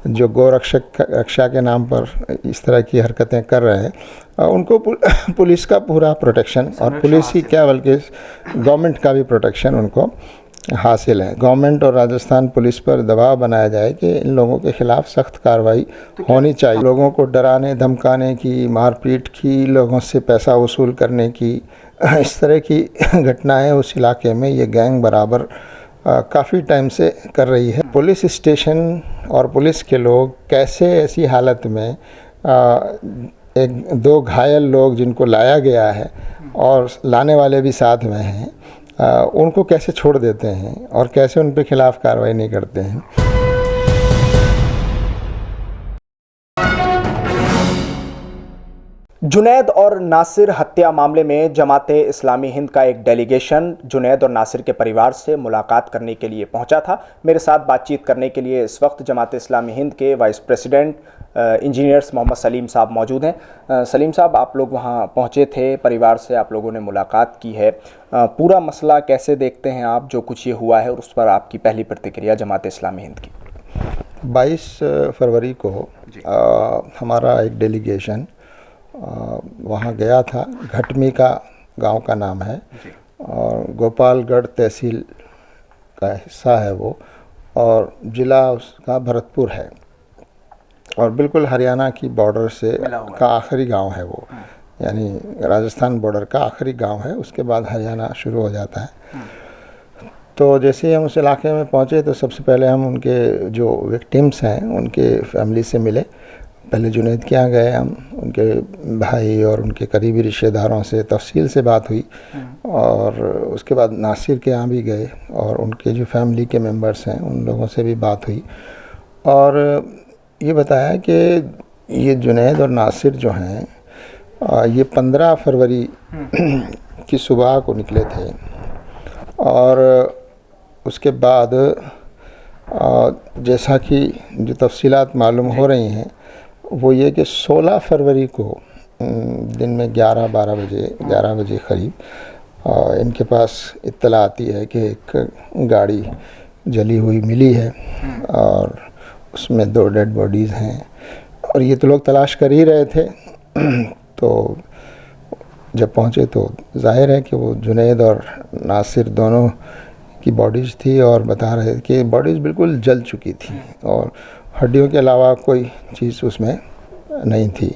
जो गौरक्षक रक्षा के नाम पर इस तरह की हरकतें कर रहे हैं, उनको पुलिस का पूरा प्रोटेक्शन, और पुलिस ही क्या बल्कि गवर्नमेंट का भी प्रोटेक्शन उनको हासिल है। गवर्नमेंट और राजस्थान पुलिस पर दबाव बनाया जाए कि इन लोगों के खिलाफ सख्त कार्रवाई होनी चाहिए। लोगों को डराने धमकाने की, मारपीट की, लोगों से पैसा वसूल करने की, इस तरह की घटनाएं उस इलाके में ये गैंग बराबर काफ़ी टाइम से कर रही है। पुलिस स्टेशन और पुलिस के लोग कैसे ऐसी हालत में एक दो घायल लोग जिनको लाया गया है और लाने वाले भी साथ में हैं, उनको कैसे छोड़ देते हैं और कैसे उन पे खिलाफ कार्रवाई नहीं करते हैं। जुनैद और नासिर हत्या मामले में जमाते इस्लामी हिंद का एक डेलीगेशन जुनैद और नासिर के परिवार से मुलाकात करने के लिए पहुंचा था। मेरे साथ बातचीत करने के लिए इस वक्त जमाते इस्लामी हिंद के vice president engineers Mohammad Salim साहब मौजूद हैं। सलीम साहब, आप लोग वहां पहुंचे थे, परिवार से आप लोगों ने मुलाकात की है, पूरा मसला कैसे देखते हैं आप, जो कुछ ये हुआ है, और उस पर आपकी पहली प्रतिक्रिया जमाते इस्लामी हिंद की। 22 फरवरी को हमारा एक डेलीगेशन वहाँ गया था। घटमी का गांव का नाम है और गोपालगढ़ तहसील का हिस्सा है वो, और ज़िला उसका भरतपुर है, और बिल्कुल हरियाणा की बॉर्डर से का आखिरी गांव है वो, यानी राजस्थान बॉर्डर का आखिरी गांव है, उसके बाद हरियाणा शुरू हो जाता है। तो जैसे ही हम उस इलाके में पहुंचे तो सबसे पहले हम उनके जो विक्टिम्स हैं उनके फैमिली से मिले। पहले जुनैद के यहाँ गए हम, उनके भाई और उनके करीबी रिश्तेदारों से तफसील से बात हुई, और उसके बाद नासिर के यहाँ भी गए और उनके जो फैमिली के मेंबर्स हैं उन लोगों से भी बात हुई, और ये बताया कि ये जुनैद और नासिर जो हैं ये 15 फरवरी की सुबह को निकले थे, और उसके बाद जैसा कि जो तफसीलात मालूम हो रही हैं वो ये कि 16 फरवरी को दिन में 11 बजे करीब इनके पास इत्तला आती है कि एक गाड़ी जली हुई मिली है और उसमें 2 डेड बॉडीज़ हैं, और ये तो लोग तलाश कर ही रहे थे। तो जब पहुँचे तो जाहिर है कि वो जुनैद और नासिर दोनों की बॉडीज़ थी, और बता रहे कि बॉडीज़ बिल्कुल जल चुकी थी और हड्डियों के अलावा कोई चीज़ उसमें नहीं थी।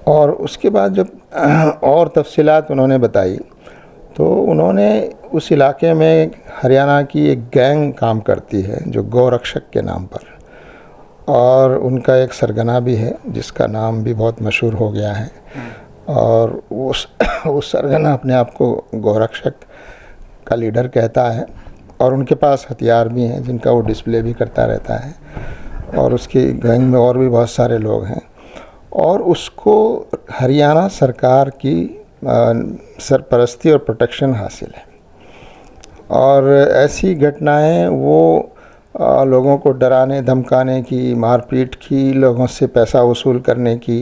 और उसके बाद जब और तफसीलात उन्होंने बताई तो उन्होंने उस इलाके में हरियाणा की एक गैंग काम करती है जो गौरक्षक के नाम पर, और उनका एक सरगना भी है जिसका नाम भी बहुत मशहूर हो गया है, और वो सरगना अपने आप को गौरक्षक का लीडर कहता है, और उनके पास हथियार भी हैं जिनका वो डिस्प्ले भी करता रहता है, और उसकी गैंग में और भी बहुत सारे लोग हैं, और उसको हरियाणा सरकार की सरपरस्ती और प्रोटेक्शन हासिल है। और ऐसी घटनाएं वो लोगों को डराने धमकाने की, मारपीट की, लोगों से पैसा वसूल करने की,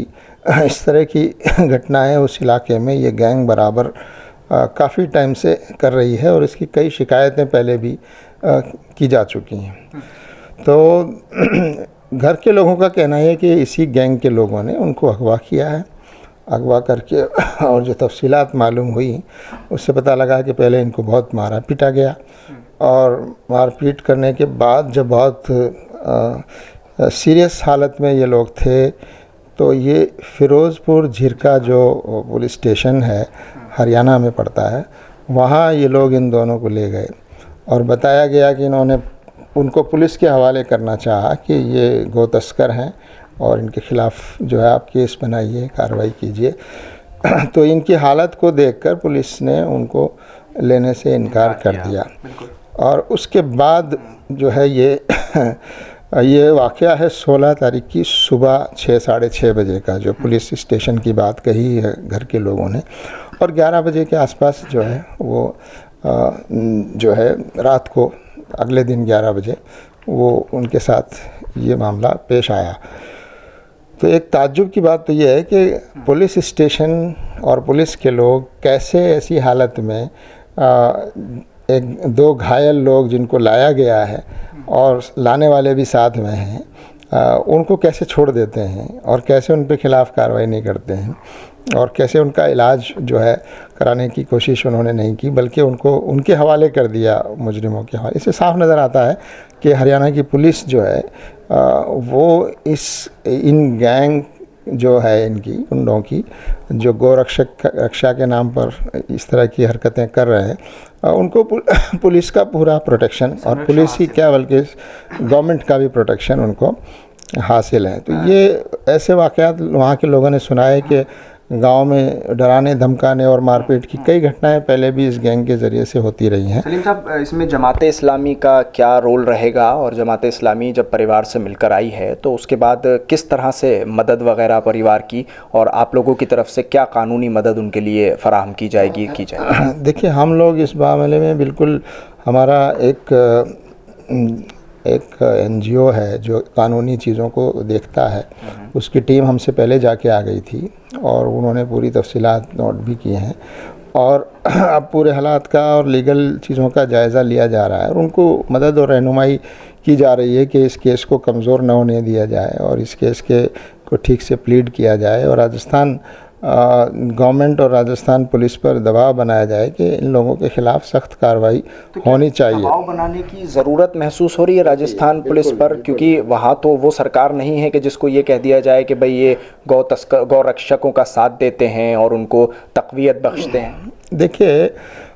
इस तरह की घटनाएं उस इलाके में ये गैंग बराबर काफ़ी टाइम से कर रही है, और इसकी कई शिकायतें पहले भी की जा चुकी हैं। तो घर के लोगों का कहना है कि इसी गैंग के लोगों ने उनको अगवा किया है। अगवा करके और जो तफसीलात मालूम हुई उससे पता लगा कि पहले इनको बहुत मारा पीटा गया, और मारपीट करने के बाद जब बहुत सीरियस हालत में ये लोग थे तो ये फ़िरोज़पुर झिरका जो पुलिस स्टेशन है हरियाणा में पड़ता है, वहाँ ये लोग इन दोनों को ले गए, और बताया गया कि इन्होंने उनको पुलिस के हवाले करना चाहा कि ये गो तस्कर हैं और इनके ख़िलाफ़ जो है आप केस बनाइए, कार्रवाई कीजिए। तो इनकी हालत को देखकर पुलिस ने उनको लेने से इनकार कर दिया, और उसके बाद जो है ये वाक़या है 16 तारीख की सुबह 6 साढ़े 6 बजे का, जो पुलिस स्टेशन की बात कही है घर के लोगों ने, और 11 बजे के आसपास जो है वो जो है रात को अगले दिन 11 बजे वो उनके साथ ये मामला पेश आया। तो एक ताज्जुब की बात तो ये है कि पुलिस स्टेशन और पुलिस के लोग कैसे ऐसी हालत में एक 2 घायल लोग जिनको लाया गया है और लाने वाले भी साथ में हैं, उनको कैसे छोड़ देते हैं और कैसे उन पे खिलाफ़ कार्रवाई नहीं करते हैं और कैसे उनका इलाज जो है कराने की कोशिश उन्होंने नहीं की, बल्कि उनको उनके हवाले कर दिया, मुजरिमों के हवाले। इससे साफ नज़र आता है कि हरियाणा की पुलिस जो है वो इन गैंग जो है इनकी गुंडों की, जो रक्षा के नाम पर इस तरह की हरकतें कर रहे हैं, उनको पुलिस का पूरा प्रोटेक्शन, और पुलिस ही क्या बल्कि गवर्नमेंट का भी प्रोटेक्शन उनको हासिल है। तो ये ऐसे वाक़यात वहाँ के लोगों ने सुनाए कि गांव में डराने धमकाने और मारपीट की कई घटनाएं पहले भी इस गैंग के ज़रिए से होती रही हैं। सलीम साहब, इसमें जमात इस्लामी का क्या रोल रहेगा, और जमात इस्लामी जब परिवार से मिलकर आई है तो उसके बाद किस तरह से मदद वगैरह परिवार की, और आप लोगों की तरफ से क्या कानूनी मदद उनके लिए फराहम की जाएगी? देखिए, हम लोग इस मामले में बिल्कुल, हमारा एक NGO है जो कानूनी चीज़ों को देखता है, उसकी टीम हमसे पहले जाके आ गई थी और उन्होंने पूरी तफसीलात नोट भी किए हैं, और अब पूरे हालात का और लीगल चीज़ों का जायज़ा लिया जा रहा है और उनको मदद और रहनुमाई की जा रही है कि इस केस को कमज़ोर न होने दिया जाए और इस केस को ठीक से प्लीड किया जाए, और राजस्थान गवर्नमेंट और राजस्थान पुलिस पर दबाव बनाया जाए कि इन लोगों के ख़िलाफ़ सख्त कार्रवाई होनी चाहिए। दबाव बनाने की ज़रूरत महसूस हो रही है राजस्थान पुलिस पर, क्योंकि वहाँ तो वो सरकार नहीं है कि जिसको ये कह दिया जाए कि भाई ये गौ रक्षकों का साथ देते हैं और उनको तक़वियत बख्शते हैं। देखिए,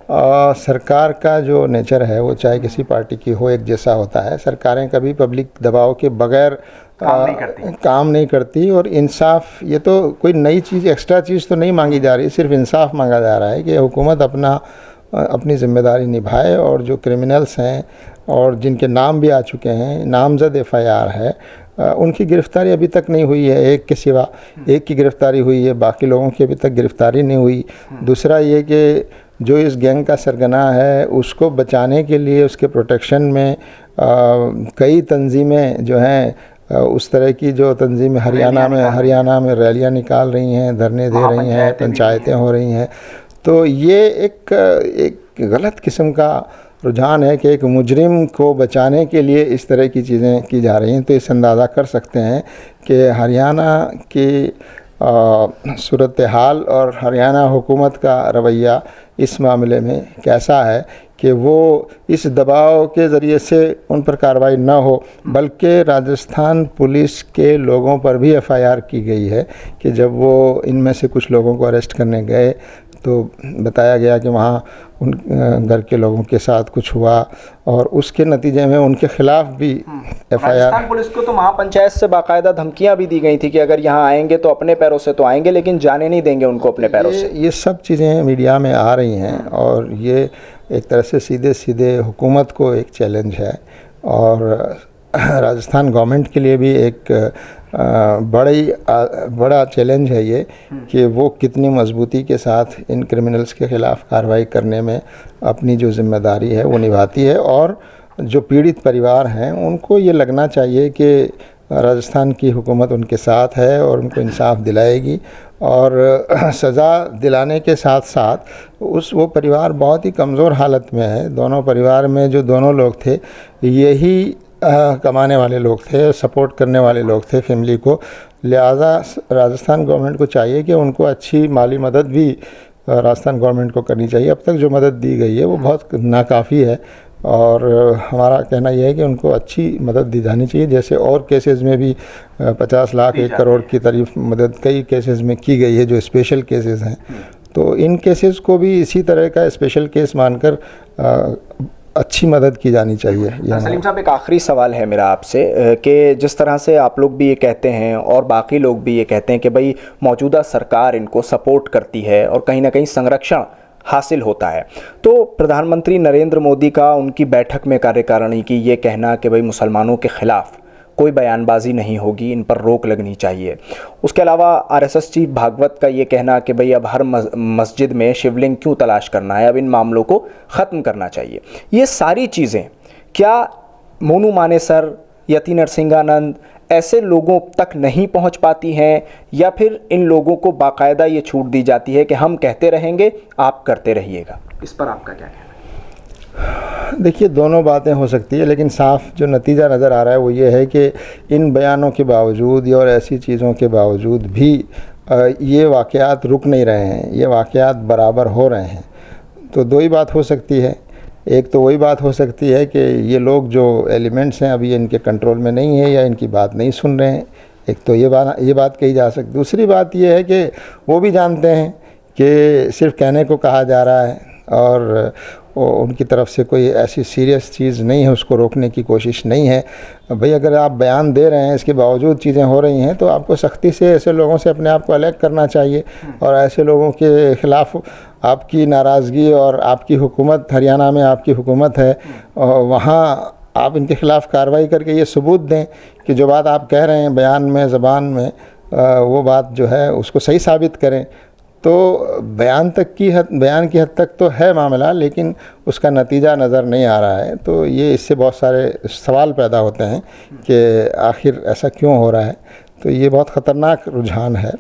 सरकार का जो नेचर है वो चाहे किसी पार्टी की हो, एक जैसा होता है। सरकारें कभी पब्लिक दबाव के बगैर काम नहीं करती, और इंसाफ, ये तो कोई नई चीज़, एक्स्ट्रा चीज़ तो नहीं मांगी जा रही, सिर्फ इंसाफ मांगा जा रहा है कि हुकूमत अपनी ज़िम्मेदारी निभाए, और जो क्रिमिनल्स हैं और जिनके नाम भी आ चुके हैं, नामजद FIR है, उनकी गिरफ़्तारी अभी तक नहीं हुई है। एक के सिवा एक की गिरफ़्तारी हुई है, बाकी लोगों की अभी तक गिरफ़्तारी नहीं हुई। दूसरा ये कि जो इस गैंग का सरगना है उसको बचाने के लिए, उसके प्रोटेक्शन में कई तंजीमें जो हैं, उस तरह की जो तंजीमें हरियाणा में रैलियां निकाल रही हैं, धरने दे रही हैं, पंचायतें हो रही हैं। तो ये एक गलत किस्म का रुझान है कि एक मुजरिम को बचाने के लिए इस तरह की चीज़ें की जा रही हैं। तो इस अंदाज़ा कर सकते हैं कि हरियाणा की सूरत हाल और हरियाणा हुकूमत का रवैया इस मामले में कैसा है कि वो इस दबाव के ज़रिए से उन पर कार्रवाई न हो, बल्कि राजस्थान पुलिस के लोगों पर भी FIR की गई है कि जब वो इनमें से कुछ लोगों को अरेस्ट करने गए तो बताया गया कि वहाँ उन घर के लोगों के साथ कुछ हुआ, और उसके नतीजे में उनके ख़िलाफ़ भी FIR। राजस्थान पुलिस को तो महापंचायत से बाकायदा धमकियां भी दी गई थी कि अगर यहाँ आएंगे तो अपने पैरों से तो आएंगे, लेकिन जाने नहीं देंगे उनको अपने पैरों से। ये सब चीज़ें मीडिया में आ रही हैं, और ये एक तरह से सीधे सीधे हुकूमत को एक चैलेंज है, और राजस्थान गवर्नमेंट के लिए भी एक बड़ा चैलेंज है ये कि वो कितनी मजबूती के साथ इन क्रिमिनल्स के ख़िलाफ़ कार्रवाई करने में अपनी जो ज़िम्मेदारी है वो निभाती है, और जो पीड़ित परिवार हैं उनको ये लगना चाहिए कि राजस्थान की हुकूमत उनके साथ है और उनको इंसाफ दिलाएगी, और सज़ा दिलाने के साथ साथ वो परिवार बहुत ही कमज़ोर हालत में है। दोनों परिवार में जो दोनों लोग थे, यही कमाने वाले लोग थे, सपोर्ट करने वाले लोग थे फैमिली को। लिहाजा राजस्थान गवर्नमेंट को चाहिए कि उनको अच्छी माली मदद भी राजस्थान गवर्नमेंट को करनी चाहिए। अब तक जो मदद दी गई है वो बहुत नाकाफ़ी है, और हमारा कहना यह है कि उनको अच्छी मदद दी जानी चाहिए। जैसे और केसेस में भी 50 लाख 1 करोड़ की करीब मदद कई केसेस में की गई है जो स्पेशल केसेस हैं, तो इन केसेस को भी इसी तरह का स्पेशल केस मानकर अच्छी मदद की जानी चाहिए। सलीम साहब, एक आखिरी सवाल है मेरा आपसे कि जिस तरह से आप लोग भी ये कहते हैं और बाकी लोग भी ये कहते हैं कि भाई मौजूदा सरकार इनको सपोर्ट करती है और कहीं ना कहीं संरक्षण हासिल होता है, तो प्रधानमंत्री नरेंद्र मोदी का उनकी बैठक में कार्यकारिणी की ये कहना कि भाई मुसलमानों के ख़िलाफ़ कोई बयानबाजी नहीं होगी, इन पर रोक लगनी चाहिए। उसके अलावा RSS चीफ भागवत का ये कहना कि भाई अब हर मस्जिद में शिवलिंग क्यों तलाश करना है, अब इन मामलों को ख़त्म करना चाहिए। ये सारी चीज़ें क्या मोनू मानेसर, यति नरसिंहानंद ऐसे लोगों तक नहीं पहुंच पाती हैं, या फिर इन लोगों को बाकायदा ये छूट दी जाती है कि हम कहते रहेंगे, आप करते रहिएगा? इस पर आपका क्या कहना देखिए, दोनों बातें हो सकती है, लेकिन साफ जो नतीजा नज़र आ रहा है वो ये है कि इन बयानों के बावजूद और ऐसी चीज़ों के बावजूद भी ये वाक़यात रुक नहीं रहे हैं, ये वाक़यात बराबर हो रहे हैं। तो दो ही बात हो सकती है। एक तो वही बात हो सकती है कि ये लोग जो एलिमेंट्स हैं अभी इनके कंट्रोल में नहीं है या इनकी बात नहीं सुन रहे हैं। एक तो ये बात कही जा सकती। दूसरी बात ये है कि वो भी जानते हैं कि सिर्फ कहने को कहा जा रहा है और उनकी तरफ से कोई ऐसी सीरियस चीज़ नहीं है, उसको रोकने की कोशिश नहीं है। भाई, अगर आप बयान दे रहे हैं, इसके बावजूद चीज़ें हो रही हैं, तो आपको सख्ती से ऐसे लोगों से अपने आप को अलग करना चाहिए और ऐसे लोगों के ख़िलाफ़ आपकी नाराज़गी और आपकी हुकूमत, हरियाणा में आपकी हुकूमत है, और वहाँ आप इनके ख़िलाफ़ कार्रवाई करके ये सबूत दें कि जो बात आप कह रहे हैं बयान में, ज़बान में, वो बात जो है उसको सही साबित करें। तो बयान की हद तक तो है मामला, लेकिन उसका नतीजा नज़र नहीं आ रहा है। तो ये इससे बहुत सारे सवाल पैदा होते हैं कि आखिर ऐसा क्यों हो रहा है। तो ये बहुत ख़तरनाक रुझान है।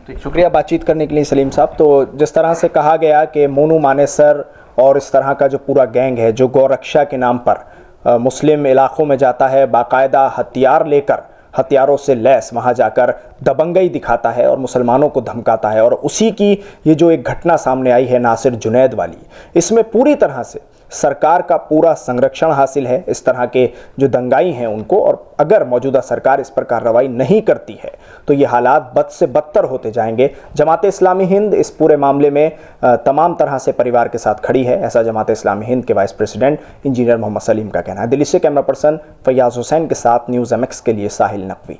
ठीक, शुक्रिया बातचीत करने के लिए सलीम साहब। तो जिस तरह से कहा गया कि मोनू मानेसर और इस तरह का जो पूरा गैंग है जो गौरक्षा के नाम पर मुस्लिम इलाक़ों में जाता है, बाकायदा हथियार लेकर, हथियारों से लैस वहाँ जाकर दबंगई दिखाता है और मुसलमानों को धमकाता है, और उसी की ये जो एक घटना सामने आई है नासिर जुनैद वाली, इसमें पूरी तरह से सरकार का पूरा संरक्षण हासिल है इस तरह के जो दंगाई हैं उनको। और अगर मौजूदा सरकार इस पर कार्रवाई नहीं करती है तो ये हालात बद से बदतर होते जाएंगे। जमात इस्लामी हिंद इस पूरे मामले में तमाम तरह से परिवार के साथ खड़ी है, ऐसा जमात इस्लामी हिंद के vice president engineer Mohammad Salim का कहना है। दिल्ली से कैमरा पर्सन फैयाज हुसैन के साथ न्यूज़ MX के लिए साहिल नकवी।